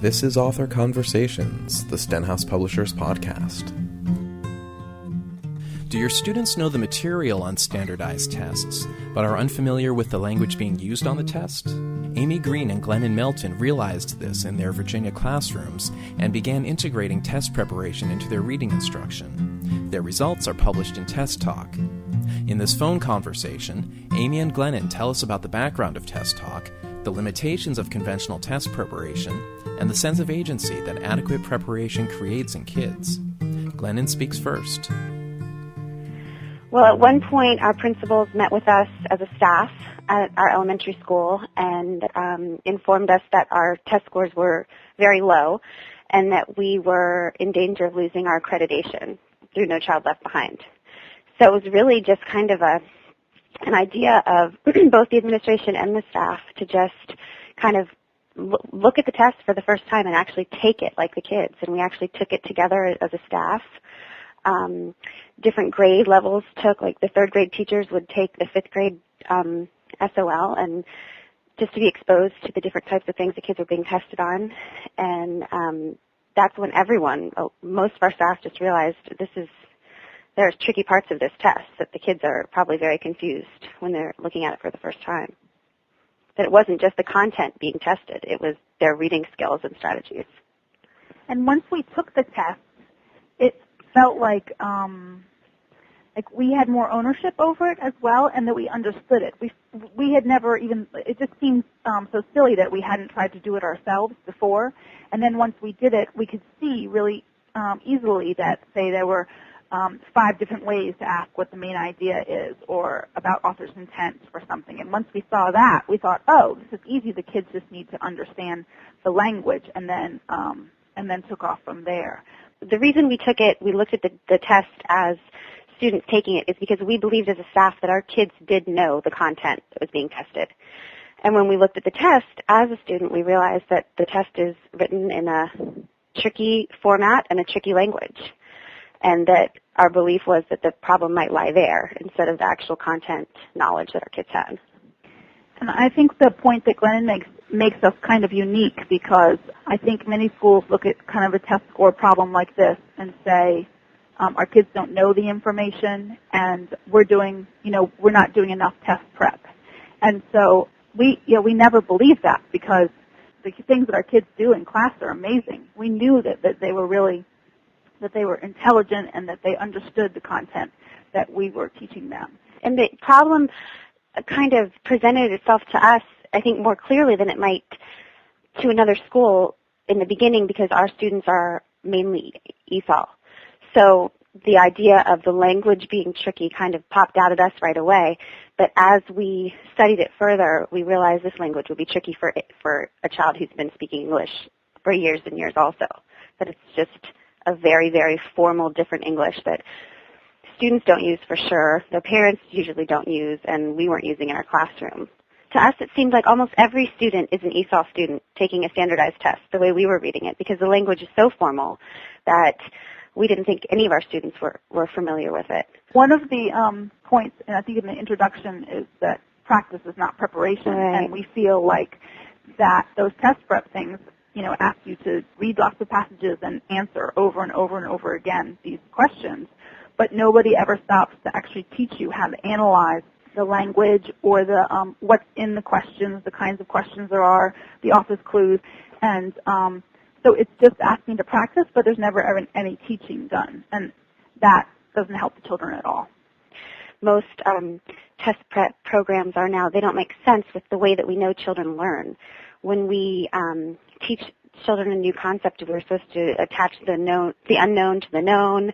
This is Author Conversations, the Stenhouse Publishers podcast. Do your students know the material on standardized tests, but are unfamiliar with the language being used on the test? Amy Greene and Greene and Melton realized this in their Virginia classrooms and began integrating test preparation into their reading instruction. Their results are published in Test Talk. In this phone conversation, Amy and Glennon tell us about the background of Test Talk, the limitations of conventional test preparation, and the sense of agency that adequate preparation creates in kids. Glennon speaks first. Well, at one point, our principals met with us as a staff at our elementary school and informed us that our test scores were very low and that we were in danger of losing our accreditation through No Child Left Behind. So it was really just kind of an idea of both the administration and the staff to just kind of look at the test for the first time and actually take it like the kids. And we actually took it together as a staff. Different grade levels took, like the third grade teachers would take the fifth grade SOL and just to be exposed to the different types of things the kids were being tested on. And that's when most of our staff just realized there's tricky parts of this test that the kids are probably very confused when they're looking at it for the first time. That it wasn't just the content being tested, it was their reading skills and strategies. And once we took the test, it felt like we had more ownership over it as well, and that we understood it. We had never even, it just seemed so silly that we hadn't tried to do it ourselves before. And then once we did it, we could see really easily that, say, there were 5 different ways to ask what the main idea is or about author's intent or something. And once we saw that, we thought, oh, this is easy. The kids just need to understand the language, and then took off from there. The reason we took it, we looked at the test as students taking it, is because we believed as a staff that our kids did know the content that was being tested. And when we looked at the test as a student, we realized that the test is written in a tricky format and a tricky language. And that our belief was that the problem might lie there instead of the actual content knowledge that our kids had. And I think the point that Glennon makes us kind of unique, because I think many schools look at kind of a test score problem like this and say, our kids don't know the information and we're not doing enough test prep. And so we never believed that, because the things that our kids do in class are amazing. We knew that they were intelligent and that they understood the content that we were teaching them. And the problem kind of presented itself to us, I think, more clearly than it might to another school in the beginning, because our students are mainly ESOL. So the idea of the language being tricky kind of popped out at us right away. But as we studied it further, we realized this language would be tricky for a child who's been speaking English for years and years also. That it's just a very, very formal, different English that students don't use for sure, their parents usually don't use, and we weren't using in our classroom. To us, it seemed like almost every student is an ESOL student taking a standardized test, the way we were reading it, because the language is so formal that we didn't think any of our students were familiar with it. One of the points, and I think in the introduction, is that practice is not preparation, right. And we feel like that those test prep things ask you to read lots of passages and answer over and over and over again these questions, but nobody ever stops to actually teach you how to analyze the language or the what's in the questions, the kinds of questions there are, the author's clues, and so it's just asking to practice, but there's never ever any teaching done, and that doesn't help the children at all. Most test prep programs they don't make sense with the way that we know children learn. When we teach children a new concept, we're supposed to attach the unknown to the known,